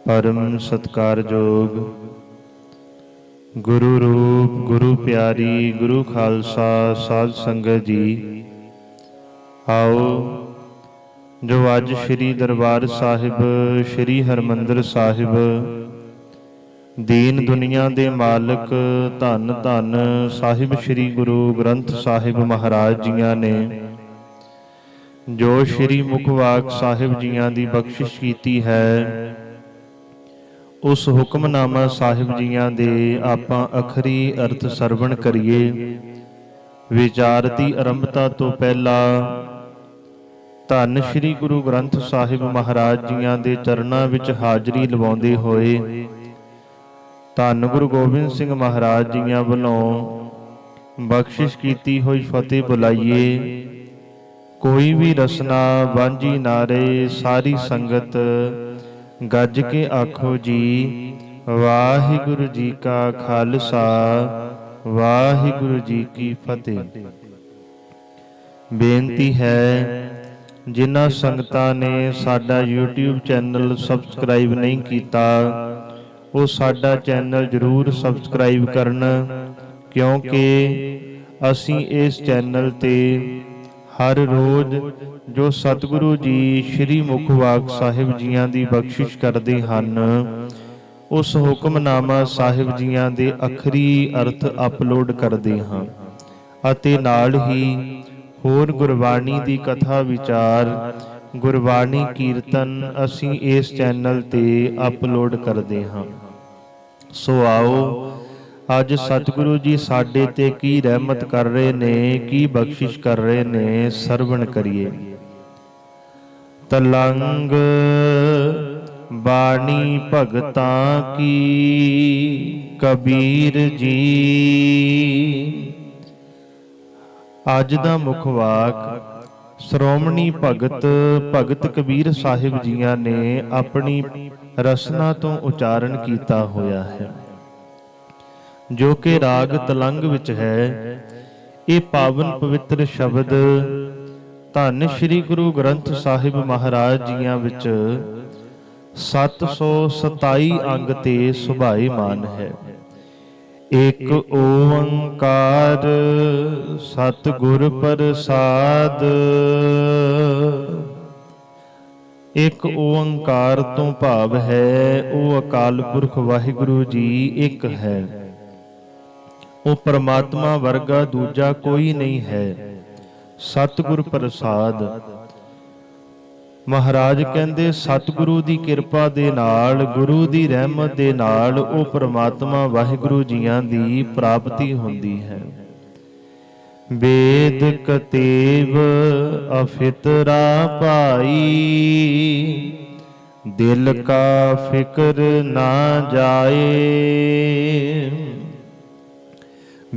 परम सत्कारयोग गुरु रूप गुरु प्यारी गुरु खालसा साध संगत जी। आओ जो अज श्री दरबार साहिब श्री हरमंदिर साहिब दीन दुनिया दे मालिक धन धन साहिब श्री गुरु ग्रंथ साहिब महाराज जियां ने जो श्री मुखवाक साहिब जियां दी बख्शिश कीती है, उस हुक्मनामा साहिब जियां दे आपां अखरी अर्थ सरवण करिए। विचार दी आरंभता तो पहला धन श्री गुरु ग्रंथ साहिब महाराज जियां दे चरनां विच हाजरी लवाउंदे होए धन गुरु गोबिंद सिंह महाराज जियां वल्लों बख्शिश कीती होई फतेह बुलाइए। कोई भी रसना वांझी नारे सारी संगत गज के आखो जी वाहिगुरु जी का खालसा वाहिगुरु जी की फतेह। बेनती है जिन्हां संगतां ने साडा YouTube चैनल सबसक्राइब नहीं कीता, वो साडा चैनल जरूर सबसक्राइब करन, क्योंकि असीं इस चैनल ते हर रोज जो सतगुरु जी श्री मुखवाक साहिब जियां दी बख्शिश करते हैं, उस हुक्मनामा साहिब जियां दे अखरी अर्थ अपलोड करते हैं अते नाल ही होर गुरबाणी दी कथा विचार गुरबाणी कीर्तन असीं इस चैनल ते अपलोड करते हैं। सो आओ अज सतगुरु जी साडे ते की रहमत कर रहे ने, की बख्शिश कर रहे ने, सरवण करिए। तलंग बाणी भगतां की कबीर जी। अज दा मुखवाक श्रोमणी भगत भगत कबीर साहिब जियां ने अपनी रसना तो उचारण कीता होया है, जो कि राग तलंग विच है। ये पावन पवित्र शब्द धन श्री गुरु ग्रंथ साहिब महाराज जियां विच 727 अंग ते सुभाईमान है। एक ओंकार सतगुर प्रसाद। एक ओंकार तो भाव है ओ अकाल पुरख वाहिगुरु जी एक है। वो परमात्मा वर्गा दूजा कोई नहीं है। सतगुर प्रसाद महाराज कहंदे सतगुरु दी किरपा दे नाल गुरु दी रहमत दे नाल ओ परमात्मा वाहिगुरु जियां दी प्राप्ति हुंदी है। वेद कतेव अफितरा पाई दिल का फिक्र ना जाए।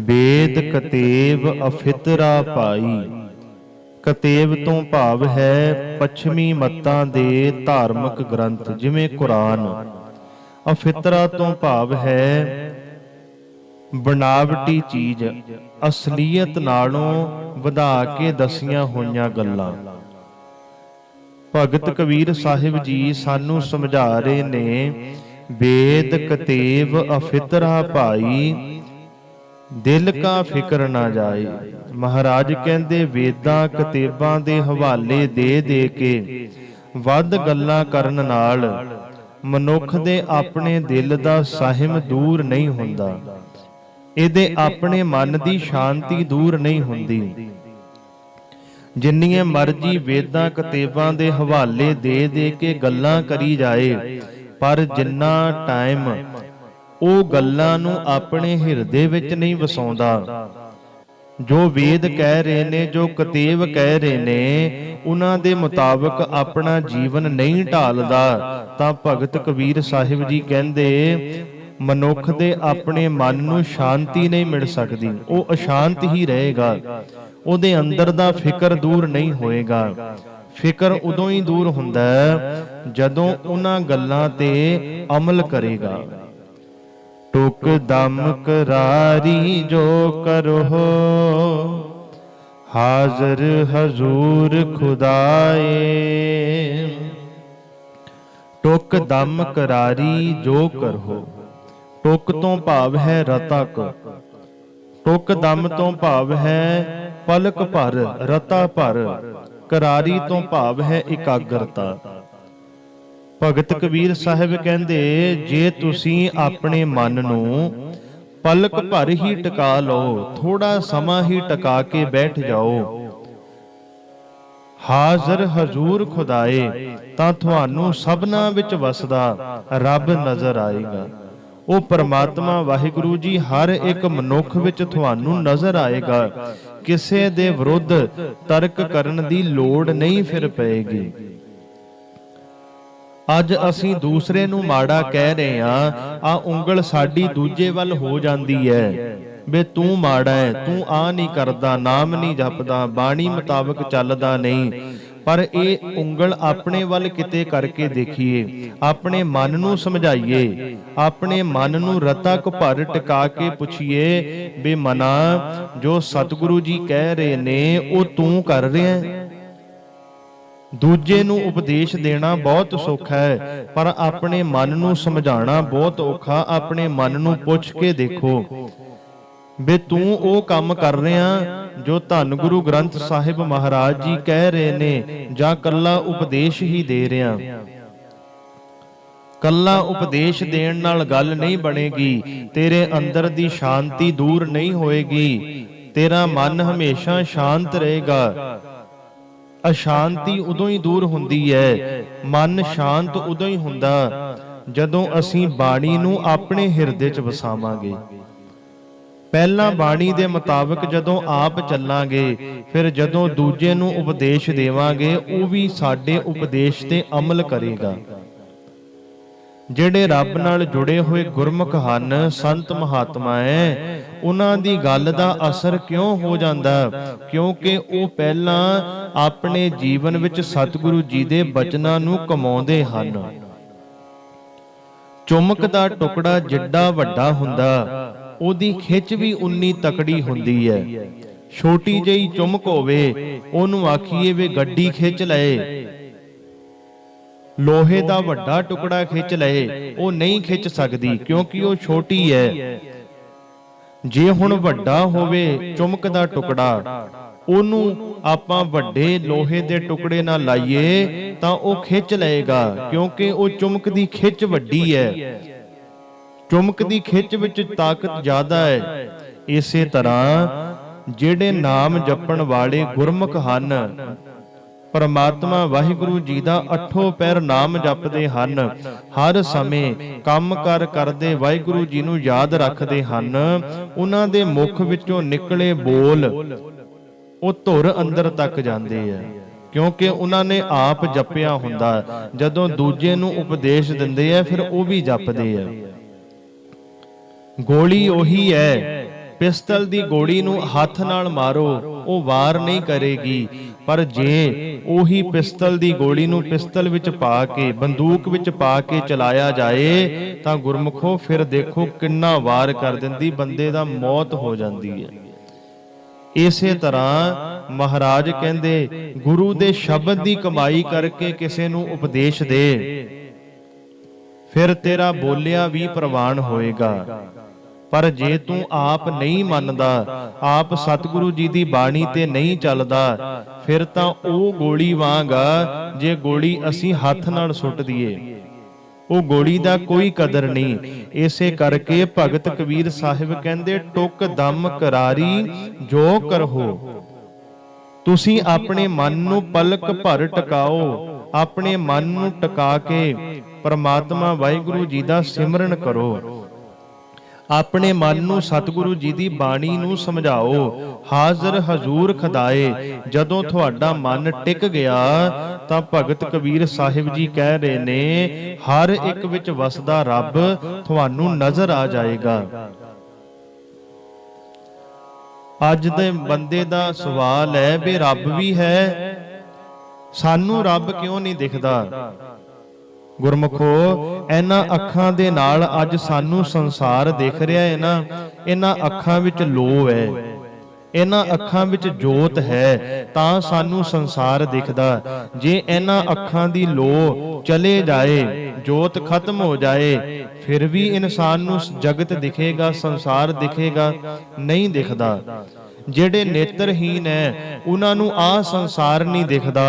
वेद कतेव अफितरा पाई। कतेव तो भाव है पश्चिमी मतां दे धार्मिक ग्रंथ जिवें कुरान। अफितरा तो भाव है बनावटी चीज, असलीयत नालों वधा के दसियां होईयां गल्लां। भगत कबीर साहिब जी सानू समझा रहे ने वेद कतेव अफितरा भाई दिल का फिक्र ना जाए। महाराज कहंदे वेदां कतेबां दे हवाले दे के वध गल्लां करन नाल मनुख दे अपने दिल दा साहिम दूर नहीं हुंदा, इहदे अपने मन दी शांति दूर नहीं हुंदी। जिन्नियां मर्जी वेदां कतेबां दे हवाले दे के गल्लां करी जाए, पर जिन्ना टाइम ਉਹ ਗੱਲਾਂ ਨੂੰ ਆਪਣੇ ਹਿਰਦੇ ਵਿੱਚ ਨਹੀਂ ਵਸਾਉਂਦਾ, ਜੋ ਵੇਦ ਕਹਿ ਰਹੇ ਨੇ, ਜੋ ਕਤੇਬ ਕਹਿ ਰਹੇ ਨੇ, ਉਹਨਾਂ ਦੇ ਮੁਤਾਬਕ ਆਪਣਾ ਜੀਵਨ ਨਹੀਂ ਢਾਲਦਾ, ਤਾਂ ਭਗਤ ਕਬੀਰ ਸਾਹਿਬ ਜੀ ਕਹਿੰਦੇ ਮਨੁੱਖ ਦੇ ਆਪਣੇ ਮਨ ਨੂੰ ਸ਼ਾਂਤੀ ਨਹੀਂ ਮਿਲ ਸਕਦੀ, ਉਹ ਅਸ਼ਾਂਤ ਹੀ ਰਹੇਗਾ, ਉਹਦੇ ਅੰਦਰ ਦਾ ਫਿਕਰ ਦੂਰ ਨਹੀਂ ਹੋਏਗਾ। ਫਿਕਰ ਉਦੋਂ ਹੀ ਦੂਰ ਹੁੰਦਾ ਜਦੋਂ ਉਹਨਾਂ ਗੱਲਾਂ ਤੇ ਅਮਲ ਕਰੇਗਾ। टुक दम करारी जो करो हाजर हजूर खुदाए। ਟੁਕ ਦਮ ਕਰਾਰੀ ਜੋ ਕਰਹੁ। ਟੁਕ ਤੋਂ ਭਾਵ ਹੈ ਰਤਾ ਕ, ਟੁਕ ਦਮ ਤੋਂ ਭਾਵ ਹੈ ਪਲਕ ਭਰ, ਰਤਾ ਭਰ। ਕਰਾਰੀ ਤੋਂ ਭਾਵ ਹੈ ਇਕਾਗਰਤਾ। ਭਗਤ ਕਬੀਰ ਸਾਹਿਬ ਕਹਿੰਦੇ, ਜੇ ਤੁਸੀਂ ਆਪਣੇ ਮਨ ਨੂੰ ਪਲਕ ਭਰ ਹੀ ਟਿਕਾ ਲਓ, ਥੋੜਾ ਸਮਾਂ ਹੀ ਟਿਕਾ ਕੇ ਬੈਠ ਜਾਓ, ਹਾਜ਼ਰ ਹਜ਼ੂਰ ਖੁਦਾਏ, ਤਾਂ ਤੁਹਾਨੂੰ ਸਭਨਾਂ ਵਿੱਚ ਵਸਦਾ ਰੱਬ ਨਜ਼ਰ ਆਏਗਾ। ਉਹ ਪਰਮਾਤਮਾ ਵਾਹਿਗੁਰੂ ਜੀ ਹਰ ਇੱਕ ਮਨੁੱਖ ਵਿੱਚ ਤੁਹਾਨੂੰ ਨਜ਼ਰ ਆਏਗਾ। ਕਿਸੇ ਦੇ ਵਿਰੁੱਧ ਤਰਕ ਕਰਨ ਦੀ ਲੋੜ ਨਹੀਂ ਫਿਰ ਪਏਗੀ। ਅੱਜ ਅਸੀਂ ਦੂਸਰੇ ਨੂੰ ਮਾੜਾ ਕਹਿ ਰਹੇ ਹਾਂ, ਆ ਉਂਗਲ ਸਾਡੀ ਦੂਜੇ ਵੱਲ ਹੋ ਜਾਂਦੀ ਹੈ, ਬੇ ਤੂੰ ਮਾੜਾ ਹੈ, ਤੂੰ ਆ ਨਹੀਂ ਕਰਦਾ, ਨਾਮ ਨਹੀਂ ਜਪਦਾ, ਬਾਣੀ ਮੁਤਾਬਕ ਚੱਲਦਾ ਨਹੀਂ। ਪਰ ਇਹ ਉਂਗਲ ਆਪਣੇ ਵੱਲ ਕਿਤੇ ਕਰਕੇ ਦੇਖੀਏ, ਆਪਣੇ ਮਨ ਨੂੰ ਸਮਝਾਈਏ, ਆਪਣੇ ਮਨ ਨੂੰ ਰਤਕ ਭਰ ਟਿਕਾ ਕੇ ਪੁੱਛੀਏ, ਬੇ ਮਨਾ ਜੋ ਸਤਿਗੁਰੂ ਜੀ ਕਹਿ ਰਹੇ ਨੇ ਉਹ ਤੂੰ ਕਰ ਰਿਹਾ ਹੈ। ਦੂਜੇ ਨੂੰ ਉਪਦੇਸ਼ ਦੇਣਾ ਬਹੁਤ ਸੌਖਾ ਹੈ, ਪਰ ਆਪਣੇ ਮਨ ਨੂੰ ਸਮਝਾਉਣਾ ਬਹੁਤ ਔਖਾ। ਆਪਣੇ ਮਨ ਨੂੰ ਪੁੱਛ ਕੇ ਦੇਖੋ, ਬੇ ਤੂੰ ਉਹ ਕੰਮ ਕਰ ਰਿਹਾ ਜੋ ਧੰਨ ਗੁਰੂ ਗ੍ਰੰਥ ਸਾਹਿਬ ਮਹਾਰਾਜ ਜੀ ਕਹਿ ਰਹੇ ਨੇ, ਜਾਂ ਕੱਲਾ ਉਪਦੇਸ਼ ਹੀ ਦੇ ਰਿਹਾ। ਕੱਲਾ ਉਪਦੇਸ਼ ਦੇਣ ਨਾਲ ਗੱਲ ਨਹੀਂ ਬਣੇਗੀ, ਤੇਰੇ ਅੰਦਰ ਦੀ ਸ਼ਾਂਤੀ ਦੂਰ ਨਹੀਂ ਹੋਏਗੀ, ਤੇਰਾ ਮਨ ਹਮੇਸ਼ਾ ਸ਼ਾਂਤ ਰਹੇਗਾ। ਅਸ਼ਾਂਤੀ ਉਦੋਂ ਹੀ ਦੂਰ ਹੁੰਦੀ ਹੈ, ਮਨ ਸ਼ਾਂਤ ਉਦੋਂ ਹੀ ਹੁੰਦਾ ਜਦੋਂ ਅਸੀਂ ਬਾਣੀ ਨੂੰ ਆਪਣੇ ਹਿਰਦੇ 'ਚ ਵਸਾਵਾਂਗੇ। ਪਹਿਲਾਂ ਬਾਣੀ ਦੇ ਮੁਤਾਬਕ ਜਦੋਂ ਆਪ ਚੱਲਾਂਗੇ, ਫਿਰ ਜਦੋਂ ਦੂਜੇ ਨੂੰ ਉਪਦੇਸ਼ ਦੇਵਾਂਗੇ, ਉਹ ਵੀ ਸਾਡੇ ਉਪਦੇਸ਼ ਤੇ ਅਮਲ ਕਰੇਗਾ। ਜਿਹੜੇ ਰੱਬ ਨਾਲ ਜੁੜੇ ਹੋਏ ਗੁਰਮੁਖ ਹਨ, ਸੰਤ ਮਹਾਤਮਾ ਹੈ, ਉਹਨਾਂ ਦੀ ਗੱਲ ਦਾ ਅਸਰ ਕਿਉਂ ਹੋ ਜਾਂਦਾ? ਕਿਉਂਕਿ ਉਹ ਪਹਿਲਾਂ ਆਪਣੇ ਜੀਵਨ ਵਿੱਚ ਸਤਿਗੁਰੂ ਜੀ ਦੇ ਬਚਨਾਂ ਨੂੰ ਕਮਾਉਂਦੇ ਹਨ। ਚੁੰਮਕ ਦਾ ਟੁਕੜਾ ਜਿੱਡਾ ਵੱਡਾ ਹੁੰਦਾ, ਉਹਦੀ ਖਿੱਚ ਵੀ ਉਨੀ ਤਕੜੀ ਹੁੰਦੀ ਹੈ। ਛੋਟੀ ਜਿਹੀ ਚੁੰਮਕ ਹੋਵੇ, ਉਹਨੂੰ ਆਖੀਏ ਵੀ ਗੱਡੀ ਖਿੱਚ ਲਏ, ਲੋਹੇ ਦਾ ਵੱਡਾ ਟੁਕੜਾ ਖਿੱਚ ਲਏ, ਉਹ ਨਹੀਂ ਖਿੱਚ ਸਕਦੀ, ਕਿਉਂਕਿ ਉਹ ਛੋਟੀ ਹੈ। ਜੇ ਹੁਣ ਵੱਡਾ ਹੋਵੇ ਚੁੰਮਕ ਦਾ ਟੁਕੜਾ, ਉਹਨੂੰ ਆਪਾਂ ਵੱਡੇ ਲੋਹੇ ਦੇ ਟੁਕੜੇ ਨਾਲ ਲਾਈਏ ਤਾਂ ਉਹ ਖਿੱਚ ਲਏਗਾ, ਕਿਉਂਕਿ ਉਹ ਚੁੰਮਕ ਦੀ ਖਿੱਚ ਵੱਡੀ ਹੈ। ਚੁੰਮਕ ਦੀ ਖਿੱਚ ਵਿੱਚ ਤਾਕਤ ਜ਼ਿਆਦਾ ਹੈ। ਇਸੇ ਤਰ੍ਹਾਂ ਜਿਹੜੇ ਨਾਮ ਜਪਣ ਵਾਲੇ ਗੁਰਮੁਖ ਹਨ, ਪਰਮਾਤਮਾ ਵਾਹਿਗੁਰੂ ਜੀ ਦਾ ਅੱਠੋਂ ਪਹਿਰ ਨਾਮ ਜਪਦੇ ਹਨ, ਹਰ ਸਮੇਂ ਕੰਮ ਕਾਰ ਕਰਦੇ ਵਾਹਿਗੁਰੂ ਜੀ ਨੂੰ ਯਾਦ ਰੱਖਦੇ ਹਨ, ਉਹਨਾਂ ਦੇ ਮੁਖ ਵਿੱਚੋਂ ਨਿਕਲੇ ਬੋਲ ਉਹ ਧੁਰ ਅੰਦਰ ਤੱਕ ਜਾਂਦੇ ਆ, ਕਿਉਂਕਿ ਉਹਨਾਂ ਨੇ ਆਪ ਜਪਿਆ ਹੁੰਦਾ। ਜਦੋਂ ਦੂਜੇ ਨੂੰ ਉਪਦੇਸ਼ ਦਿੰਦੇ ਆ, ਫਿਰ ਉਹ ਵੀ ਜਪਦੇ ਆ। ਗੋਲੀ ਉਹੀ ਹੈ, ਪਿਸਤਲ ਦੀ ਗੋਲੀ ਨੂੰ ਹੱਥ ਨਾਲ ਮਾਰੋ, ਉਹ ਵਾਰ ਨਹੀਂ ਕਰੇਗੀ, ਪਰ ਜੇ ਉਹੀ ਪਿਸਤਲ ਦੀ ਗੋਲੀ ਨੂੰ ਪਿਸਤਲ ਵਿੱਚ ਪਾ ਕੇ, ਬੰਦੂਕ ਵਿੱਚ ਪਾ ਕੇ ਚਲਾਇਆ ਜਾਏ ਤਾਂ ਗੁਰਮੁਖੋ ਫਿਰ ਦੇਖੋ ਕਿੰਨਾ ਵਾਰ ਕਰ ਦਿੰਦੀ, ਬੰਦੇ ਦਾ ਮੌਤ ਹੋ ਜਾਂਦੀ ਹੈ। ਇਸੇ ਤਰ੍ਹਾਂ ਮਹਾਰਾਜ ਕਹਿੰਦੇ, ਗੁਰੂ ਦੇ ਸ਼ਬਦ ਦੀ ਕਮਾਈ ਕਰਕੇ ਕਿਸੇ ਨੂੰ ਉਪਦੇਸ਼ ਦੇ, ਫਿਰ ਤੇਰਾ ਬੋਲਿਆ ਵੀ ਪ੍ਰਵਾਨ ਹੋਏਗਾ। ਪਰ ਜੇ ਤੂੰ ਆਪ ਨਹੀਂ ਮੰਨਦਾ, ਆਪ ਸਤਿਗੁਰੂ ਜੀ ਦੀ ਬਾਣੀ ਤੇ ਨਹੀਂ ਚੱਲਦਾ, ਫਿਰ ਤਾਂ ਉਹ ਗੋਲੀ ਵਾਂਗ ਆ, ਜੇ ਗੋਲੀ ਅਸੀਂ ਹੱਥ ਨਾਲ ਸੁੱਟ ਦਈਏ, ਉਹ ਗੋਲੀ ਦਾ ਕੋਈ ਕਦਰ ਨਹੀਂ। ਇਸੇ ਕਰਕੇ ਭਗਤ ਕਬੀਰ ਸਾਹਿਬ ਕਹਿੰਦੇ, ਟੁਕ ਦਮ ਕਰਾਰੀ ਜੋ ਕਰਹੁ। ਤੁਸੀਂ ਆਪਣੇ ਮਨ ਨੂੰ ਪਲਕ ਭਰ ਟਿਕਾਓ, ਆਪਣੇ ਮਨ ਨੂੰ ਟਿਕਾ ਕੇ ਪਰਮਾਤਮਾ ਵਾਹਿਗੁਰੂ ਜੀ ਦਾ ਸਿਮਰਨ ਕਰੋ। ਆਪਣੇ ਮਨ ਨੂੰ ਸਤਿਗੁਰੂ ਜੀ ਦੀ ਬਾਣੀ ਨੂੰ ਸਮਝਾਓ, ਹਾਜ਼ਰ ਹਜ਼ੂਰ ਖੁਦਾਏ। ਜਦੋਂ ਤੁਹਾਡਾ ਮਨ ਟਿਕ ਗਿਆ ਤਾਂ ਭਗਤ ਕਬੀਰ ਸਾਹਿਬ ਜੀ ਕਹਿ ਰਹੇ ਨੇ, ਹਰ ਇੱਕ ਵਿੱਚ ਵਸਦਾ ਰੱਬ ਤੁਹਾਨੂੰ ਨਜ਼ਰ ਆ ਜਾਏਗਾ। ਅੱਜ ਦੇ ਬੰਦੇ ਦਾ ਸਵਾਲ ਹੈ ਵੀ ਰੱਬ ਵੀ ਹੈ, ਸਾਨੂੰ ਰੱਬ ਕਿਉਂ ਨਹੀਂ ਦਿਖਦਾ? ਗੁਰਮੁਖੋ, ਇਹਨਾਂ ਅੱਖਾਂ ਦੇ ਨਾਲ ਅੱਜ ਸਾਨੂੰ ਸੰਸਾਰ ਦਿਖ ਰਿਹਾ ਹੈ ਨਾ, ਇਹਨਾਂ ਅੱਖਾਂ ਵਿੱਚ ਲੋ ਹੈ, ਇਹਨਾਂ ਅੱਖਾਂ ਵਿੱਚ ਜੋਤ ਹੈ, ਤਾਂ ਸਾਨੂੰ ਸੰਸਾਰ ਦਿਖਦਾ। ਜੇ ਇਹਨਾਂ ਅੱਖਾਂ ਦੀ ਲੋ ਚਲੇ ਜਾਏ, जोत खत्म हो जाए फिर भी इंसान नूं जगत दिखेगा, संसार दिखेगा? नहीं दिखदा। ਜਿਹੜੇ ਨੇਤਰਹੀਨ ਹੈ ਉਹਨਾਂ ਨੂੰ ਆ ਸੰਸਾਰ ਨਹੀਂ ਦਿਖਦਾ।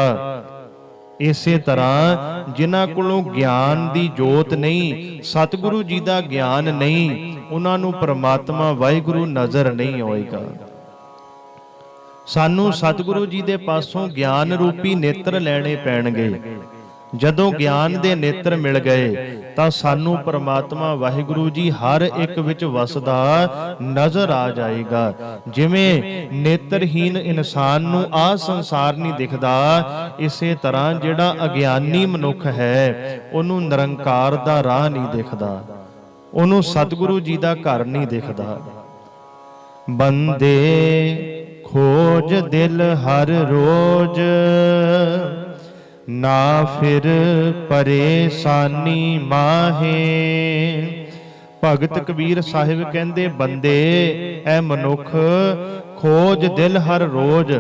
ਇਸੇ ਤਰ੍ਹਾਂ ਜਿਨ੍ਹਾਂ ਕੋਲੋਂ ਗਿਆਨ ਦੀ ਜੋਤ ਨਹੀਂ, ਸਤਿਗੁਰੂ ਜੀ ਦਾ ਗਿਆਨ ਨਹੀਂ, ਉਹਨਾਂ ਨੂੰ ਪ੍ਰਮਾਤਮਾ ਵਾਹਿਗੁਰੂ ਨਜ਼ਰ ਨਹੀਂ ਆਏਗਾ। ਸਾਨੂੰ ਸਤਿਗੁਰੂ ਜੀ ਦੇ ਪਾਸੋਂ ਗਿਆਨ ਰੂਪੀ ਨੇਤਰ ਲੈਣੇ ਪੈਣਗੇ। ਜਦੋਂ ਗਿਆਨ ਦੇ ਨੇਤਰ ਮਿਲ ਗਏ ਤਾਂ ਸਾਨੂੰ ਪ੍ਰਮਾਤਮਾ ਵਾਹਿਗੁਰੂ ਜੀ ਹਰ ਇੱਕ ਵਿੱਚ ਵਸਦਾ ਨਜ਼ਰ ਆ ਜਾਏਗਾ। ਜਿਵੇਂ ਨੇਤਰਹੀਨ ਇਨਸਾਨ ਨੂੰ ਆਹ ਸੰਸਾਰ ਨਹੀਂ ਦਿਖਦਾ, ਇਸੇ ਤਰ੍ਹਾਂ ਜਿਹੜਾ ਅਗਿਆਨੀ ਮਨੁੱਖ ਹੈ ਉਹਨੂੰ ਨਿਰੰਕਾਰ ਦਾ ਰਾਹ ਨਹੀਂ ਦਿਖਦਾ, ਉਹਨੂੰ ਸਤਿਗੁਰੂ ਜੀ ਦਾ ਘਰ ਨਹੀਂ ਦਿਖਦਾ। ਬੰਦੇ ਖੋਜ ਦਿਲ ਹਰ ਰੋਜ਼, ਨਾ ਫਿਰ ਪਰੇਸ਼ਾਨੀ ਮਾਹੇ। ਭਗਤ ਕਬੀਰ ਸਾਹਿਬ ਕਹਿੰਦੇ ਬੰਦੇ, ਐ ਮਨੁੱਖ, ਖੋਜ ਦਿਲ ਹਰ ਰੋਜ਼,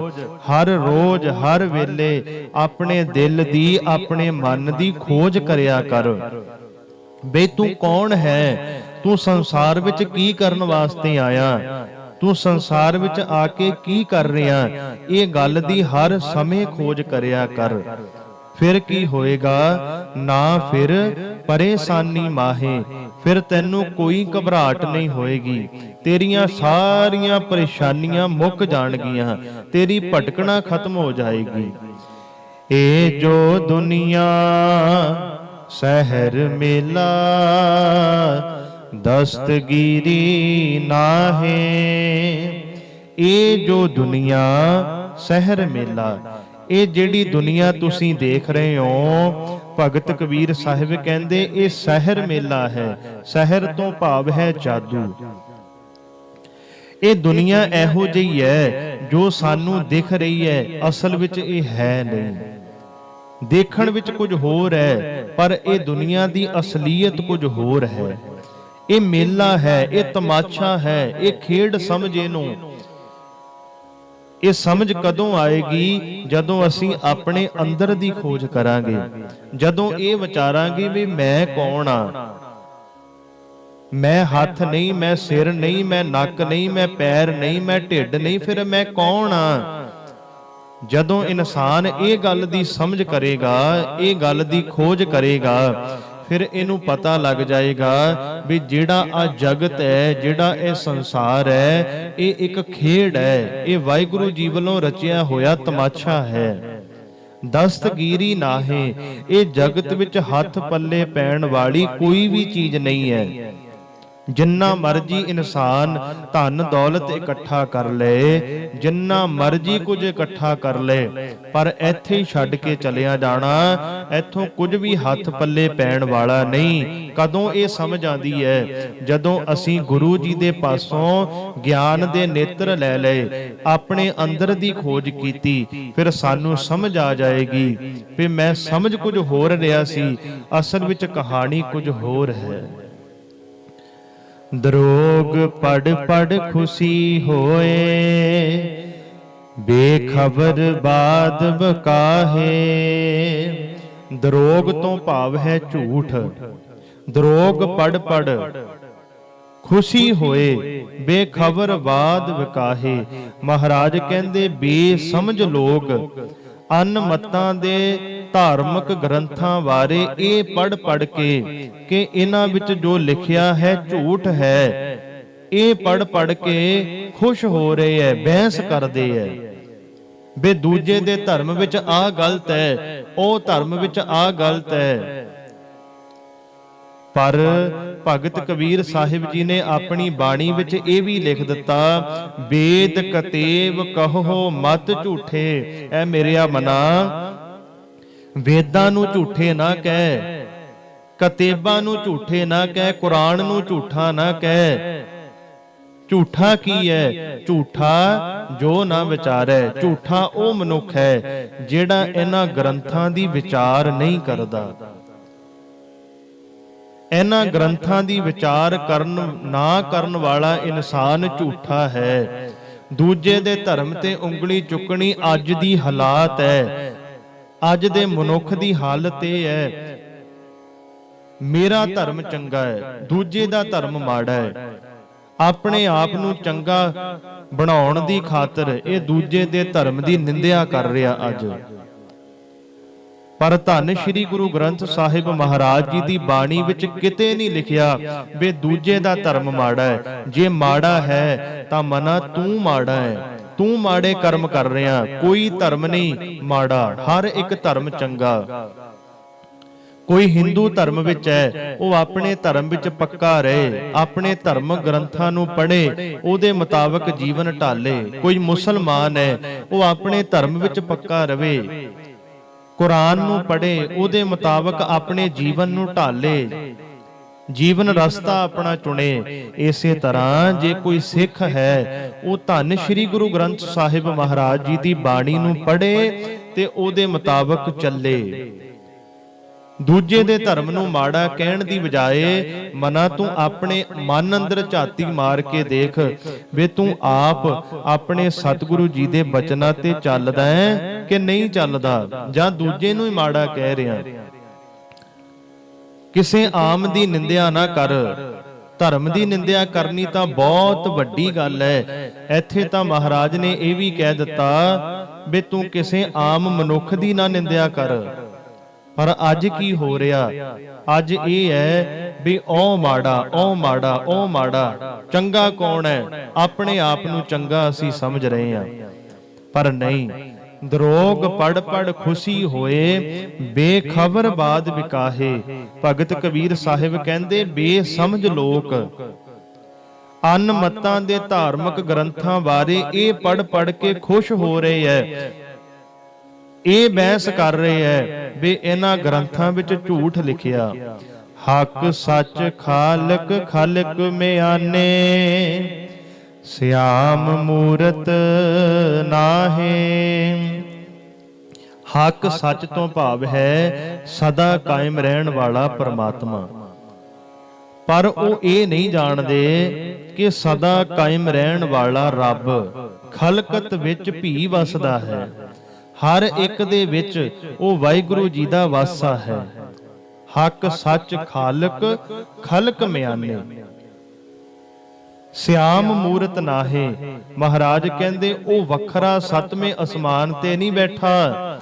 ਹਰ ਰੋਜ਼ ਹਰ ਵੇਲੇ ਆਪਣੇ ਦਿਲ ਦੀ, ਆਪਣੇ ਮਨ ਦੀ ਖੋਜ ਕਰਿਆ ਕਰ। ਬਈ ਤੂੰ ਕੌਣ ਹੈ? ਤੂੰ ਸੰਸਾਰ ਵਿੱਚ ਕੀ ਕਰਨ ਵਾਸਤੇ ਆਇਆ? ਤੂੰ ਸੰਸਾਰ ਵਿੱਚ ਆ ਕੇ ਕੀ ਕਰ ਰਿਹਾ? ਇਹ ਗੱਲ ਦੀ ਹਰ ਸਮੇਂ ਖੋਜ ਕਰਿਆ ਕਰ। ਫਿਰ ਕੀ ਹੋਏਗਾ? ਨਾ ਫਿਰ ਪਰੇਸ਼ਾਨੀ ਮਾਹੇ, ਫਿਰ ਤੈਨੂੰ ਕੋਈ ਘਬਰਾਹਟ ਨਹੀਂ ਹੋਏਗੀ। ਤੇਰੀਆਂ ਸਾਰੀਆਂ ਪਰੇਸ਼ਾਨੀਆਂ ਮੁੱਕ ਜਾਣਗੀਆਂ, ਤੇਰੀ ਭਟਕਣਾ ਖਤਮ ਹੋ ਜਾਏਗੀ। ਇਹ ਜੋ ਦੁਨੀਆ ਸ਼ਹਿਰ ਮੇਲਾ, ਦਸਤਗੀਰੀ ਨਾਹੇ। ਇਹ ਜੋ ਦੁਨੀਆ ਸ਼ਹਿਰ ਮੇਲਾ, ਇਹ ਜਿਹੜੀ ਦੁਨੀਆ ਤੁਸੀਂ ਦੇਖ ਰਹੇ ਹੋ, ਭਗਤ ਕਬੀਰ ਸਾਹਿਬ ਕਹਿੰਦੇ ਇਹ ਸ਼ਹਿਰ ਮੇਲਾ ਹੈ। ਸ਼ਹਿਰ ਤੋਂ ਭਾਵ ਹੈ ਜਾਦੂ। ਇਹ ਦੁਨੀਆ ਇਹੋ ਜਿਹੀ ਹੈ ਜੋ ਸਾਨੂੰ ਦਿਖ ਰਹੀ ਹੈ, ਅਸਲ ਵਿੱਚ ਇਹ ਹੈ ਨਹੀਂ। ਦੇਖਣ ਵਿੱਚ ਕੁਝ ਹੋਰ ਹੈ, ਪਰ ਇਹ ਦੁਨੀਆ ਦੀ ਅਸਲੀਅਤ ਕੁਝ ਹੋਰ ਹੈ। ਇਹ ਮੇਲਾ ਹੈ, ਇਹ ਤਮਾਸ਼ਾ ਹੈ, ਇਹ ਖੇਡ ਸਮਝ ਇਹਨੂੰ। ਇਹ ਸਮਝ ਕਦੋਂ ਆਏਗੀ? ਜਦੋਂ ਅਸੀਂ ਆਪਣੇ ਅੰਦਰ ਦੀ ਖੋਜ ਕਰਾਂਗੇ, ਜਦੋਂ ਇਹ ਵਿਚਾਰਾਂਗੇ ਵੀ ਮੈਂ ਕੌਣ ਆ। ਮੈਂ ਹੱਥ ਨਹੀਂ, ਮੈਂ ਸਿਰ ਨਹੀਂ, ਮੈਂ ਨੱਕ ਨਹੀਂ, ਮੈਂ ਪੈਰ ਨਹੀਂ, ਮੈਂ ਢਿੱਡ ਨਹੀਂ, ਫਿਰ ਮੈਂ ਕੌਣ ਆ? ਜਦੋਂ ਇਨਸਾਨ ਇਹ ਗੱਲ ਦੀ ਸਮਝ ਕਰੇਗਾ, ਇਹ ਗੱਲ ਦੀ ਖੋਜ ਕਰੇਗਾ, ਫਿਰ ਇਹਨੂੰ ਪਤਾ ਲੱਗ ਜਾਏਗਾ ਵੀ ਜਿਹੜਾ ਆ ਜਗਤ ਹੈ, ਜਿਹੜਾ ਇਹ ਸੰਸਾਰ ਹੈ, ਇਹ ਇੱਕ ਖੇਡ ਹੈ, ਇਹ ਵਾਹਿਗੁਰੂ ਜੀ ਵੱਲੋਂ ਰਚਿਆ ਹੋਇਆ ਤਮਾਸ਼ਾ ਹੈ। ਦਸਤਗੀਰੀ ਨਾਹੇ, ਇਹ ਜਗਤ ਵਿੱਚ ਹੱਥ ਪੱਲੇ ਪੈਣ ਵਾਲੀ ਕੋਈ ਵੀ ਚੀਜ਼ ਨਹੀਂ ਹੈ। ਜਿੰਨਾ ਮਰਜੀ ਇਨਸਾਨ ਧਨ ਦੌਲਤ ਇਕੱਠਾ ਕਰ ਲਏ, ਜਿੰਨਾ ਮਰਜੀ ਕੁਝ ਇਕੱਠਾ ਕਰ ਲਏ, ਪਰ ਇੱਥੇ ਹੀ ਛੱਡ ਕੇ ਚਲਿਆ ਜਾਣਾ। ਇੱਥੋਂ ਕੁਝ ਵੀ ਹੱਥ ਪੱਲੇ ਪੈਣ ਵਾਲਾ ਨਹੀਂ। ਕਦੋਂ ਇਹ ਸਮਝ ਆਉਂਦੀ ਹੈ? ਜਦੋਂ ਅਸੀਂ ਗੁਰੂ ਜੀ ਦੇ ਪਾਸੋਂ ਗਿਆਨ ਦੇ ਨੇਤਰ ਲੈ ਲਏ, ਆਪਣੇ ਅੰਦਰ ਦੀ ਖੋਜ ਕੀਤੀ, ਫਿਰ ਸਾਨੂੰ ਸਮਝ ਆ ਜਾਏਗੀ ਵੀ ਮੈਂ ਸਮਝ ਕੁਝ ਹੋਰ ਰਿਹਾ ਸੀ, ਅਸਲ ਵਿੱਚ ਕਹਾਣੀ ਕੁਝ ਹੋਰ ਹੈ। ਦਰੋਗ ਪੜ ਪੜ ਖੁਸ਼ੀ ਹੋਏ, ਬੇਖਬਰ ਬਾਦ ਬਕਾਹੇ। ਦਰੋਗ ਤੋਂ ਭਾਵ ਹੈ ਝੂਠ। ਦਰੋਗ ਪੜ ਪੜ ਖੁਸ਼ੀ ਹੋਏ, ਬੇਖਬਰ ਬਾਦ ਬਕਾਹੇ। ਮਹਾਰਾਜ ਕਹਿੰਦੇ ਬੇਸਮਝ ਲੋਕ ਅਨਮਤਾਂ ਦੇ ਧਾਰਮਿਕ ਗ੍ਰੰਥਾਂ ਬਾਰੇ ਇਹ ਪੜ ਪੜ ਕੇ ਕਿ ਇਹਨਾਂ ਵਿੱਚ ਜੋ ਲਿਖਿਆ ਹੈ ਝੂਠ ਹੈ, ਇਹ ਪੜ ਪੜ ਕੇ ਖੁਸ਼ ਹੋ ਰਹੇ ਹੈ, ਬਹਿਸ ਕਰਦੇ ਹੈ ਬੇ ਦੂਜੇ ਦੇ ਧਰਮ ਵਿੱਚ ਆਹ ਗਲਤ ਹੈ, ਉਹ ਧਰਮ ਵਿੱਚ ਆਹ ਗਲਤ ਹੈ। ਪਰ ਭਗਤ ਕਬੀਰ ਸਾਹਿਬ ਜੀ ਨੇ ਆਪਣੀ ਬਾਣੀ ਵਿੱਚ ਇਹ ਵੀ ਲਿਖ ਦਿੱਤਾ, ਵੇਦ ਕਤੇਬ ਕਹੋ ਮਤ ਝੂਠੇ। ਐ ਮੇਰਿਆ ਮਨਾ, ਵੇਦਾਂ ਨੂੰ ਝੂਠੇ ਨਾ ਕਹਿ, ਕਤੇਬਾਂ ਨੂੰ ਝੂਠੇ ਨਾ ਕਹਿ, ਕੁਰਾਨ ਨੂੰ ਝੂਠਾ ਨਾ ਕਹਿ। ਝੂਠਾ ਕੀ ਹੈ? ਝੂਠਾ ਜੋ ਨਾ ਵਿਚਾਰੈ। ਝੂਠਾ ਉਹ ਮਨੁੱਖ ਹੈ ਜਿਹੜਾ ਇਹਨਾਂ ਗ੍ਰੰਥਾਂ ਦੀ ਵਿਚਾਰ ਨਹੀਂ ਕਰਦਾ। ਇਹਨਾਂ ਗ੍ਰੰਥਾਂ ਦੀ ਵਿਚਾਰ ਨਾ ਕਰਨ ਵਾਲਾ ਇਨਸਾਨ ਝੂਠਾ ਹੈ। ਦੂਜੇ ਦੇ ਧਰਮ ਤੇ ਉਂਗਲੀ ਚੁੱਕਣੀ ਅੱਜ ਦੀ ਹਾਲਾਤ ਹੈ। ਅੱਜ ਦੇ ਮਨੁੱਖ ਦੀ ਹਾਲਤ ਇਹ ਹੈ ਮੇਰਾ ਧਰਮ ਚੰਗਾ ਹੈ, ਦੂਜੇ ਦਾ ਧਰਮ ਮਾੜਾ ਹੈ। ਆਪਣੇ ਆਪ ਨੂੰ ਚੰਗਾ ਬਣਾਉਣ ਦੀ ਖਾਤਰ ਇਹ ਦੂਜੇ ਦੇ ਧਰਮ ਦੀ ਨਿੰਦਿਆ ਕਰ ਰਿਹਾ ਅੱਜ। ਪਰ ਧੰਨ ਸ਼੍ਰੀ ਗੁਰੂ ਗ੍ਰੰਥ ਸਾਹਿਬ ਮਹਾਰਾਜ ਜੀ ਦੀ ਬਾਣੀ ਵਿੱਚ ਕਿਤੇ ਨਹੀਂ ਲਿਖਿਆ ਵੀ ਦੂਜੇ ਦਾ ਧਰਮ ਮਾੜਾ ਹੈ। ਜੇ ਮਾੜਾ ਹੈ ਤਾਂ ਮਨਾ ਤੂੰ ਮਾੜਾ ਹੈ, ਤੂੰ ਮਾੜੇ ਕਰਮ ਕਰ ਰਿਹਾ। ਕੋਈ ਧਰਮ ਨਹੀਂ ਮਾੜਾ, ਹਰ ਇੱਕ ਧਰਮ ਚੰਗਾ। ਕੋਈ ਹਿੰਦੂ ਧਰਮ ਵਿੱਚ ਹੈ, ਉਹ ਆਪਣੇ ਧਰਮ ਵਿੱਚ ਪੱਕਾ ਰਹੇ, ਆਪਣੇ ਧਰਮ ਗ੍ਰੰਥਾਂ ਨੂੰ ਪੜ੍ਹੇ, ਉਹਦੇ ਮੁਤਾਬਕ ਜੀਵਨ ਢਾਲੇ। ਕੋਈ ਮੁਸਲਮਾਨ ਹੈ, ਉਹ ਆਪਣੇ ਧਰਮ ਵਿੱਚ ਪੱਕਾ ਰਵੇ, ਕੁਰਾਨ ਨੂੰ ਪੜ੍ਹੇ, ਉਹਦੇ ਮੁਤਾਬਕ ਆਪਣੇ ਜੀਵਨ ਨੂੰ ਢਾਲੇ, ਜੀਵਨ ਰਸਤਾ ਆਪਣਾ ਚੁਣੇ। ਇਸੇ ਤਰ੍ਹਾਂ ਜੇ ਕੋਈ ਸਿੱਖ ਹੈ, ਉਹ ਧੰਨ ਸ਼੍ਰੀ ਗੁਰੂ ਗ੍ਰੰਥ ਸਾਹਿਬ ਮਹਾਰਾਜ ਜੀ ਦੀ ਬਾਣੀ ਨੂੰ ਪੜ੍ਹੇ ਤੇ ਉਹਦੇ ਮੁਤਾਬਕ ਚੱਲੇ। ਦੂਜੇ ਦੇ ਧਰਮ ਨੂੰ ਮਾੜਾ ਕਹਿਣ ਦੀ ਬਜਾਏ ਮਨਾ ਤੂੰ ਆਪਣੇ ਮਨ ਅੰਦਰ ਝਾਤੀ ਮਾਰ ਕੇ ਦੇਖ ਵੇ ਤੂੰ ਆਪ ਆਪਣੇ ਸਤਿਗੁਰੂ ਜੀ ਦੇ ਬਚਨਾਂ ਤੇ ਚੱਲਦਾ ਹੈ ਕਿ ਨਹੀਂ ਚੱਲਦਾ, ਜਾਂ ਦੂਜੇ ਨੂੰ ਹੀ ਮਾੜਾ ਕਹਿ ਰਿਹਾ। ਕਿਸੇ ਆਮ ਦੀ ਨਿੰਦਿਆ ਨਾ ਕਰ। ਧਰਮ ਦੀ ਨਿੰਦਿਆ ਕਰਨੀ ਤਾਂ ਬਹੁਤ ਵੱਡੀ ਗੱਲ ਹੈ। ਇੱਥੇ ਤਾਂ ਮਹਾਰਾਜ ਨੇ ਇਹ ਵੀ ਕਹਿ ਦਿੱਤਾ ਵੀ ਤੂੰ ਕਿਸੇ ਆਮ ਮਨੁੱਖ ਦੀ ਨਾ ਨਿੰਦਿਆ ਕਰ। ਪਰ ਅੱਜ ਕੀ ਹੋ ਰਿਹਾ? ਅੱਜ ਇਹ ਹੈ ਵੀ ਉਹ ਮਾੜਾ, ਉਹ ਮਾੜਾ, ਉਹ ਮਾੜਾ। ਚੰਗਾ ਕੌਣ ਹੈ? ਆਪਣੇ ਆਪ ਨੂੰ ਚੰਗਾ ਅਸੀਂ ਸਮਝ ਰਹੇ ਹਾਂ, ਪਰ ਨਹੀਂ। ਦਰੋਗ ਪੜ ਪੜ ਖੁਸ਼ੀ ਹੋਏ, ਬੇਖਬਰ ਬਾਦ ਵਿਕਾਹੇ। ਭਗਤ ਕਬੀਰ ਸਾਹਿਬ ਕਹਿੰਦੇ ਬੇਸਮਝ ਲੋਕ ਅਨਮਤਾਂ ਦੇ ਧਾਰਮਿਕ ਗ੍ਰੰਥਾਂ ਬਾਰੇ ਇਹ ਪੜ ਪੜ ਕੇ ਖੁਸ਼ ਹੋ ਰਹੇ ਹੈ, ਇਹ ਬਹਿਸ ਕਰ ਰਹੇ ਹੈ ਵੀ ਇਹਨਾਂ ਗ੍ਰੰਥਾਂ ਵਿੱਚ ਝੂਠ ਲਿਖਿਆ। ਹੱਕ ਸੱਚ ਖਾਲਕ ਖਾਲਕ ਮਿਆਨੇ, ਸਿਆਮ ਮੂਰਤ ਨਾਹੇ। ਹੱਕ ਸੱਚ ਤੋਂ ਭਾਵ ਹੈ ਸਦਾ ਕਾਇਮ ਰਹਿਣ ਵਾਲਾ ਪਰਮਾਤਮਾ। ਪਰ ਉਹ ਇਹ ਨਹੀਂ ਜਾਣਦੇ ਕਿ ਸਦਾ ਕਾਇਮ ਰਹਿਣ ਵਾਲਾ ਰੱਬ ਖਲਕਤ ਵਿੱਚ ਭੀ ਵਸਦਾ ਹੈ। ਹਰ ਇੱਕ ਦੇ ਵਿੱਚ ਉਹ ਵਾਹਿਗੁਰੂ ਜੀ ਦਾ ਵਾਸਾ ਹੈ। ਹੱਕ ਸੱਚ ਖਾਲਕ ਖਲਕ ਮਿਆਨੇ, ਸਿਆਮ ਮੂਰਤ ਨਾਹੇ। ਮਹਾਰਾਜ ਕਹਿੰਦੇ ਉਹ ਵੱਖਰਾ ਸੱਤਵੇਂ ਅਸਮਾਨ ਤੇ ਨਹੀਂ ਬੈਠਾ,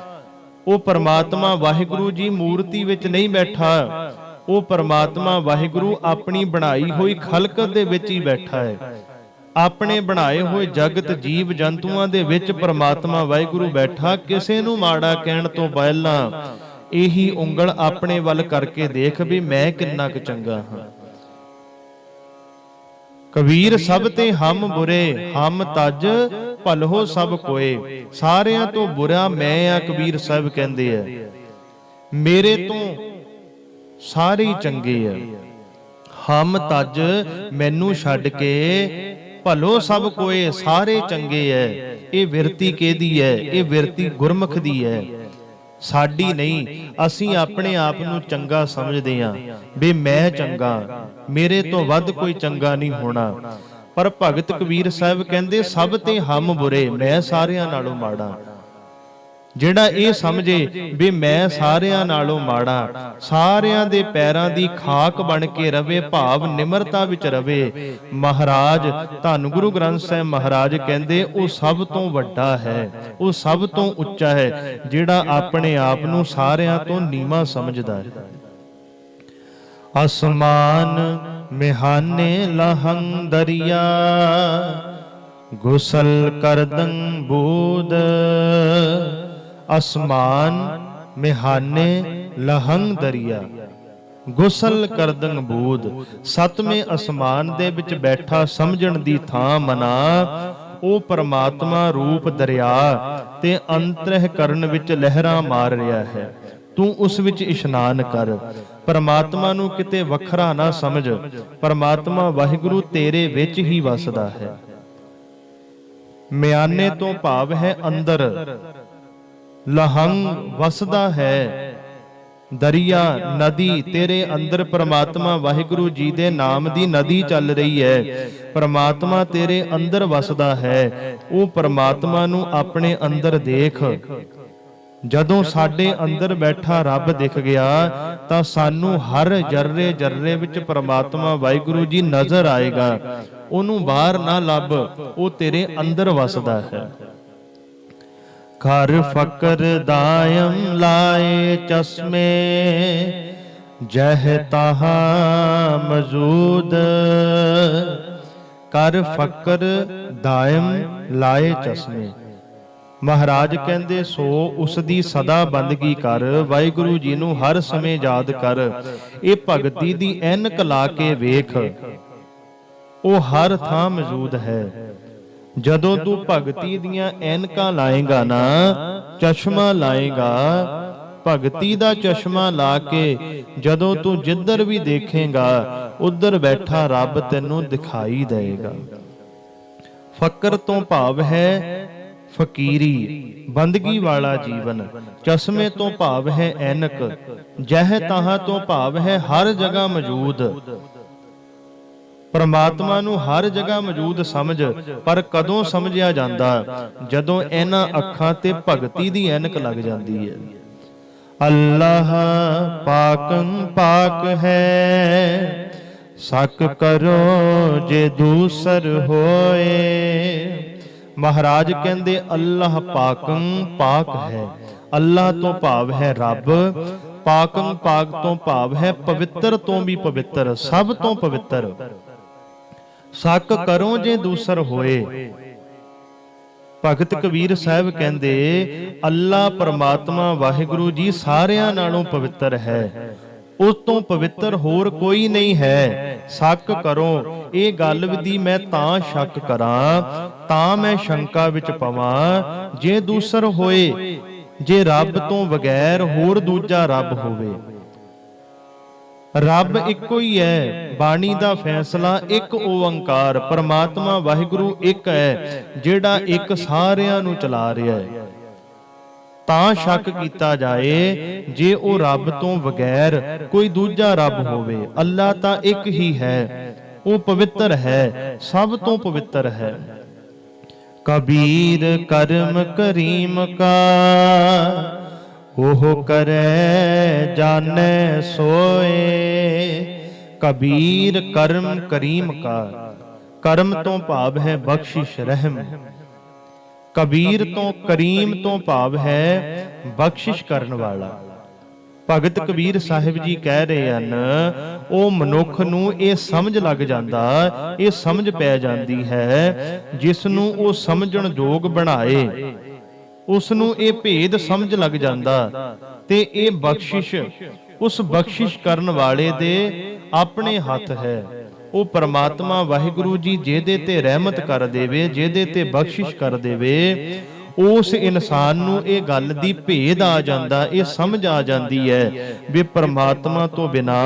ਉਹ ਪਰਮਾਤਮਾ ਵਾਹਿਗੁਰੂ ਜੀ ਮੂਰਤੀ ਵਿੱਚ ਨਹੀਂ ਬੈਠਾ। ਉਹ ਪਰਮਾਤਮਾ ਵਾਹਿਗੁਰੂ ਆਪਣੀ ਬਣਾਈ ਹੋਈ ਖਲਕਤ ਦੇ ਵਿੱਚ ਹੀ ਬੈਠਾ ਹੈ। ਆਪਣੇ ਬਣਾਏ ਹੋਏ ਜਗਤ ਜੀਵ ਜੰਤੂਆਂ ਦੇ ਵਿੱਚ ਪਰਮਾਤਮਾ ਵਾਹਿਗੁਰੂ ਬੈਠਾ। ਕਿਸੇ ਨੂੰ ਮਾੜਾ ਕਹਿਣ ਤੋਂ ਪਹਿਲਾਂ ਇਹੀ ਉਂਗਲ ਆਪਣੇ ਵੱਲ ਕਰਕੇ ਦੇਖ ਵੀ ਮੈਂ ਕਿੰਨਾ ਕੁ ਚੰਗਾ ਹਾਂ। ਕਬੀਰ ਸਭ ਤੇ ਹਮ ਬੁਰੇ, ਹਮ ਤਜ ਭਲਹੋ ਸਭ ਕੋਏ। ਸਾਰਿਆਂ ਤੋਂ ਬੁਰਾ ਮੈਂ ਆ, ਕਬੀਰ ਸਾਹਿਬ ਕਹਿੰਦੇ ਆ। ਮੇਰੇ ਤੋਂ ਸਾਰੇ ਚੰਗੇ ਆ। ਹਮ ਤਜ, ਮੈਨੂੰ ਛੱਡ ਕੇ, ਭਲੋ ਸਭ ਕੋਏ, ਸਾਰੇ ਚੰਗੇ ਐ। ਇਹ ਵਿਰਤੀ ਕਿਹਦੀ ਹੈ? ਇਹ ਵਿਰਤੀ ਗੁਰਮੁਖ ਦੀ ਹੈ, ਸਾਡੀ ਨਹੀਂ। ਅਸੀਂ ਆਪਣੇ ਆਪ ਨੂੰ ਚੰਗਾ ਸਮਝਦੇ ਹਾਂ ਵੀ ਮੈਂ ਚੰਗਾ, ਮੇਰੇ ਤੋਂ ਵੱਧ ਕੋਈ ਚੰਗਾ ਨਹੀਂ ਹੋਣਾ। ਪਰ ਭਗਤ ਕਬੀਰ ਸਾਹਿਬ ਕਹਿੰਦੇ ਸਭ ਤੇ ਹਮ ਬੁਰੇ, ਮੈਂ ਸਾਰਿਆਂ ਨਾਲੋਂ ਮਾੜਾ। ਜਿਹੜਾ ਇਹ ਸਮਝੇ ਵੀ ਮੈਂ ਸਾਰਿਆਂ ਨਾਲੋਂ ਮਾੜਾ, ਸਾਰਿਆਂ ਦੇ ਪੈਰਾਂ ਦੀ ਖਾਕ ਬਣ ਕੇ ਰਵੇ, ਭਾਵ ਨਿਮਰਤਾ ਵਿੱਚ ਰਵੇ। ਮਹਾਰਾਜ ਧੰਨ ਗੁਰੂ ਗ੍ਰੰਥ ਸਾਹਿਬ ਮਹਾਰਾਜ ਕਹਿੰਦੇ ਉਹ ਸਭ ਤੋਂ ਵੱਡਾ ਹੈ, ਉਹ ਸਭ ਤੋਂ ਉੱਚਾ ਹੈ, ਜਿਹੜਾ ਆਪਣੇ ਆਪ ਨੂੰ ਸਾਰਿਆਂ ਤੋਂ ਨੀਵਾਂ ਸਮਝਦਾ ਹੈ। ਅਸਮਾਨ ਮਿਹਾਨੇ ਲਹੰ ਦਰਿਆ, ਗੁਸਲ ਕਰਦੰ ਬੂਦ। ਅਸਮਾਨ ਮਿਹਾਨੇ ਲਹੰ ਦਰਿਆ, ਗੁਸਲ ਕਰਦੰ ਬੂਦ। ਸਤਵੇਂ ਅਸਮਾਨ ਦੇ ਵਿੱਚ ਬੈਠਾ ਸਮਝਣ ਦੀ ਥਾਂ ਮਨਾ ਉਹ ਪਰਮਾਤਮਾ ਰੂਪ ਦਰਿਆ ਤੇ ਅੰਤਰਹ ਕਰਨ ਵਿੱਚ ਲਹਿਰਾਂ ਮਾਰ ਰਿਹਾ ਹੈ। ਤੂੰ ਉਸ ਵਿੱਚ ਇਸ਼ਨਾਨ ਕਰ। ਪਰਮਾਤਮਾ ਨੂੰ ਕਿਤੇ ਵੱਖਰਾ ਨਾ ਸਮਝ, ਪਰਮਾਤਮਾ ਵਾਹਿਗੁਰੂ ਤੇਰੇ ਵਿੱਚ ਹੀ ਵਸਦਾ ਹੈ। ਮਿਆਨੇ ਤੋਂ ਭਾਵ ਹੈ ਅੰਦਰ, ਲਹੰਗ ਵਸਦਾ ਹੈ। ਦਰਿਆ ਨਦੀ, ਤੇਰੇ ਅੰਦਰ ਪਰਮਾਤਮਾ ਵਾਹਿਗੁਰੂ ਜੀ ਦੇ ਨਾਮ ਦੀ ਨਦੀ ਚੱਲ ਰਹੀ ਹੈ। ਪਰਮਾਤਮਾ ਤੇਰੇ ਅੰਦਰ ਵਸਦਾ ਹੈ। ਉਹ ਪਰਮਾਤਮਾ ਨੂੰ ਆਪਣੇ ਅੰਦਰ ਦੇਖ। ਜਦੋਂ ਸਾਡੇ ਅੰਦਰ ਬੈਠਾ ਰੱਬ ਦਿਖ ਗਿਆ ਤਾਂ ਸਾਨੂੰ ਹਰ ਜਰਰੇ ਜਰਰੇ ਵਿੱਚ ਪ੍ਰਮਾਤਮਾ ਵਾਹਿਗੁਰੂ ਜੀ ਨਜ਼ਰ ਆਏਗਾ। ਉਹਨੂੰ ਬਾਹਰ ਨਾ ਲੱਭ, ਉਹ ਤੇਰੇ ਅੰਦਰ ਵਸਦਾ ਹੈ। ਘਰ ਫਕਰ ਦਾਇਮ ਲਾਏ ਚਸ਼ਮੇ, ਜਹ ਤਾਹਾ ਮੌਜੂਦ। ਕਰ ਫਕਰ ਦਾਇਮ ਲਾਏ ਚਸ਼ਮੇ। ਮਹਾਰਾਜ ਕਹਿੰਦੇ ਸੋ ਉਸ ਦੀ ਸਦਾ ਬੰਦਗੀ ਕਰ, ਵਾਹਿਗੁਰੂ ਜੀ ਨੂੰ ਹਰ ਸਮੇਂ ਯਾਦ ਕਰ। ਇਹ ਭਗਤੀ ਦੀ ਐਨਕ ਲਾ ਕੇ ਵੇਖ, ਉਹ ਹਰ ਥਾਂ ਮੌਜੂਦ ਹੈ। ਜਦੋਂ ਤੂੰ ਭਗਤੀ ਦੀਆਂ ਐਨਕਾਂ ਲਾਏਗਾ ਨਾ, ਚਸ਼ਮਾ ਲਾਏਗਾ, ਭਗਤੀ ਦਾ ਚਸ਼ਮਾ ਲਾ ਕੇ ਜਦੋਂ ਤੂੰ ਜਿੱਧਰ ਵੀ ਦੇਖੇਗਾ ਉਧਰ ਬੈਠਾ ਰੱਬ ਤੈਨੂੰ ਦਿਖਾਈ ਦੇਗਾ। ਫਕਰ ਤੋਂ ਭਾਵ ਹੈ ਫਕੀਰੀ, ਬੰਦਗੀ ਵਾਲਾ ਜੀਵਨ। ਚਸ਼ਮੇ ਤੋਂ ਭਾਵ ਹੈ ਐਨਕ। ਜਹ ਤਾਹਾਂ ਤੋਂ ਭਾਵ ਹੈ ਹਰ ਜਗ੍ਹਾ ਮੌਜੂਦ। ਪਰਮਾਤਮਾ ਨੂੰ ਹਰ ਜਗ੍ਹਾ ਮੌਜੂਦ ਸਮਝ, ਪਰ ਕਦੋਂ ਸਮਝਿਆ ਜਾਂਦਾ? ਜਦੋਂ ਇਹਨਾਂ ਅੱਖਾਂ ਤੇ ਭਗਤੀ ਦੀ ਐਨਕ ਲੱਗ ਜਾਂਦੀ ਹੈ। ਅੱਲਾਹ ਪਾਕੰ ਪਾਕ ਹੈ, ਸਕ ਕਰੋ ਜੇ ਦੂਸਰ ਹੋਏ। ਮਹਾਰਾਜ ਕਹਿੰਦੇ ਅੱਲਾਹ ਪਾਕੰ ਪਾਕ ਹੈ। ਅੱਲਾਹ ਤੋਂ ਭਾਵ ਹੈ ਰੱਬ, ਪਾਕੰ ਪਾਕ ਤੋਂ ਭਾਵ ਹੈ ਪਵਿੱਤਰ ਤੋਂ ਵੀ ਪਵਿੱਤਰ, ਸਭ ਤੋਂ ਪਵਿੱਤਰ। ਸਕ ਕਰੋ ਜੇ ਦੂਸਰ ਹੋਏ। ਭਗਤ ਕਬੀਰ ਸਾਹਿਬ ਕਹਿੰਦੇ ਅੱਲਾਹ ਪਰਮਾਤਮਾ ਵਾਹਿਗੁਰੂ ਜੀ ਸਾਰਿਆਂ ਨਾਲੋਂ ਪਵਿੱਤਰ ਹੈ, ਉਸ ਤੋਂ ਪਵਿੱਤਰ ਹੋਰ ਕੋਈ ਨਹੀਂ ਹੈ। ਸ਼ੱਕ ਕਰੋ, ਇਹ ਗੱਲ ਦੀ ਮੈਂ ਤਾਂ ਸ਼ੱਕ ਕਰਾਂ, ਤਾਂ ਮੈਂ ਸ਼ੰਕਾ ਵਿੱਚ ਪਵਾਂ, ਜੇ ਦੂਸਰ ਹੋਏ, ਜੇ ਰੱਬ ਤੋਂ ਬਗੈਰ ਹੋਰ ਦੂਜਾ ਰੱਬ ਹੋਵੇ। ਰੱਬ ਇੱਕੋ ਹੀ ਹੈ। ਬਾਣੀ ਦਾ ਫੈਸਲਾ ਇੱਕ ਓੰਕਾਰ ਪਰਮਾਤਮਾ ਵਾਹਿਗੁਰੂ ਇੱਕ ਹੈ, ਜਿਹੜਾ ਇੱਕ ਸਾਰਿਆਂ ਨੂੰ ਚਲਾ ਰਿਹਾ ਹੈ। ਤਾਂ ਸ਼ੱਕ ਕੀਤਾ ਜਾਏ ਜੇ ਉਹ ਰੱਬ ਤੋਂ ਬਗੈਰ ਕੋਈ ਦੂਜਾ ਰੱਬ ਹੋਵੇ। ਅੱਲਾਹ ਤਾਂ ਇੱਕ ਹੀ ਹੈ, ਉਹ ਪਵਿੱਤਰ ਹੈ, ਸਭ ਤੋਂ ਪਵਿੱਤਰ ਹੈ। ਕਬੀਰ ਕਰਮ ਕਰੀਮ ਕਾ, ਉਹ ਕਰੈ ਜਾਣੈ ਸੋਏ। ਕਬੀਰ ਕਰਮ ਕਰੀਮ ਕਾ। ਕਰਮ ਤੋਂ ਭਾਵ ਹੈ ਬਖਸ਼ਿਸ਼, ਰਹਿਮ। ਕਬੀਰ ਤੋਂ ਕਰੀਮ ਤੋਂ ਭਾਵ ਹੈ ਬਖਸ਼ਿਸ਼ ਕਰਨ ਵਾਲਾ। ਭਗਤ ਕਬੀਰ ਸਾਹਿਬ ਜੀ ਕਹਿ ਰਹੇ ਹਨ, ਉਹ ਮਨੁੱਖ ਨੂੰ ਇਹ ਸਮਝ ਲੱਗ ਜਾਂਦਾ, ਇਹ ਸਮਝ ਪੈ ਜਾਂਦੀ ਹੈ, ਜਿਸ ਨੂੰ ਉਹ ਸਮਝਣ ਯੋਗ ਬਣਾਏ, ਉਸ ਨੂੰ ਇਹ ਭੇਦ ਸਮਝ ਲੱਗ ਜਾਂਦਾ। ਤੇ ਇਹ ਬਖਸ਼ਿਸ਼ ਉਸ ਬਖਸ਼ਿਸ਼ ਕਰਨ ਵਾਲੇ ਦੇ ਆਪਣੇ ਹੱਥ ਹੈ। ਉਹ ਪਰਮਾਤਮਾ ਵਾਹਿਗੁਰੂ ਜੀ ਜਿਹਦੇ ਤੇ ਰਹਿਮਤ ਕਰ ਦੇਵੇ, ਜਿਹਦੇ ਤੇ ਬਖਸ਼ਿਸ਼ ਕਰ ਦੇਵੇ, ਉਸ ਇਨਸਾਨ ਨੂੰ ਇਹ ਗੱਲ ਦੀ ਭੇਦ ਆ ਜਾਂਦਾ, ਇਹ ਸਮਝ ਆ ਜਾਂਦੀ ਹੈ ਵੀ ਪਰਮਾਤਮਾ ਤੋਂ ਬਿਨਾ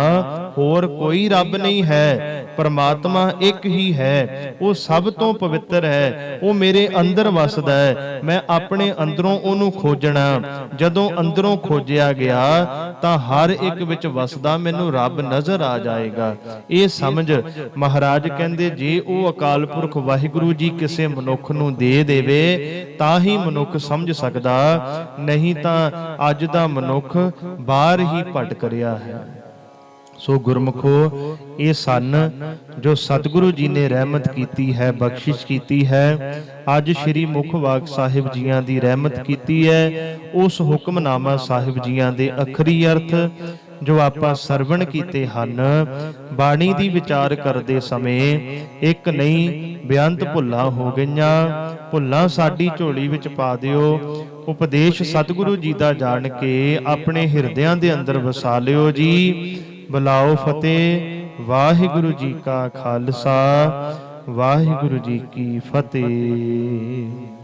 ਹੋਰ ਕੋਈ ਰੱਬ ਨਹੀਂ ਹੈ। ਪਰਮਾਤਮਾ ਇੱਕ ਹੀ ਹੈ, ਉਹ ਸਭ ਤੋਂ ਪਵਿੱਤਰ ਹੈ, ਉਹ ਮੇਰੇ ਅੰਦਰ ਵਸਦਾ ਹੈ। ਮੈਂ ਆਪਣੇ ਅੰਦਰੋਂ ਉਹਨੂੰ ਖੋਜਣਾ। ਜਦੋਂ ਅੰਦਰੋਂ ਖੋਜਿਆ ਗਿਆ ਤਾਂ ਹਰ ਇੱਕ ਵਿੱਚ ਵਸਦਾ ਮੈਨੂੰ ਰੱਬ ਨਜ਼ਰ ਆ ਜਾਏਗਾ। ਇਹ ਸਮਝ ਮਹਾਰਾਜ ਕਹਿੰਦੇ ਜੇ ਉਹ ਅਕਾਲ ਪੁਰਖ ਵਾਹਿਗੁਰੂ ਜੀ ਕਿਸੇ ਮਨੁੱਖ ਨੂੰ ਦੇ ਦੇਵੇ ਤਾਂ ਹੀ ਮਨੁੱਖ ਸਮਝ ਸਕਦਾ, ਨਹੀਂ ਤਾਂ ਅੱਜ ਦਾ ਮਨੁੱਖ ਬਾਹਰ ਹੀ ਭਟਕ ਰਿਹਾ ਹੈ। ਸੋ ਗੁਰਮੁਖੋ, ਇਹ ਸਨ ਜੋ ਸਤਿਗੁਰੂ ਜੀ ਨੇ ਰਹਿਮਤ ਕੀਤੀ ਹੈ, ਬਖਸ਼ਿਸ਼ ਕੀਤੀ ਹੈ। ਅੱਜ ਸ੍ਰੀ ਮੁਖ ਵਾਕ ਸਾਹਿਬ ਜੀਆਂ ਦੀ ਰਹਿਮਤ ਕੀਤੀ ਹੈ। ਉਸ ਹੁਕਮਨਾਮਾ ਸਾਹਿਬ ਜੀਆਂ ਦੇ ਅਖਰੀ ਅਰਥ ਜੋ ਆਪਾਂ ਸਰਵਣ ਕੀਤੇ ਹਨ, ਬਾਣੀ ਦੀ ਵਿਚਾਰ ਕਰਦੇ ਸਮੇਂ ਇੱਕ ਨਹੀਂ ਬੇਅੰਤ ਭੁੱਲਾਂ ਹੋ ਗਈਆਂ। ਭੁੱਲਾਂ ਸਾਡੀ ਝੋਲੀ ਵਿੱਚ ਪਾ ਦਿਓ। ਉਪਦੇਸ਼ ਸਤਿਗੁਰੂ ਜੀ ਦਾ ਜਾਣ ਕੇ ਆਪਣੇ ਹਿਰਦਿਆਂ ਦੇ ਅੰਦਰ ਵਸਾ ਲਿਓ ਜੀ। ਬੁਲਾਓ ਫਤਿਹ। ਵਾਹਿਗੁਰੂ ਜੀ ਕਾ ਖਾਲਸਾ, ਵਾਹਿਗੁਰੂ ਜੀ ਕੀ ਫਤਿਹ।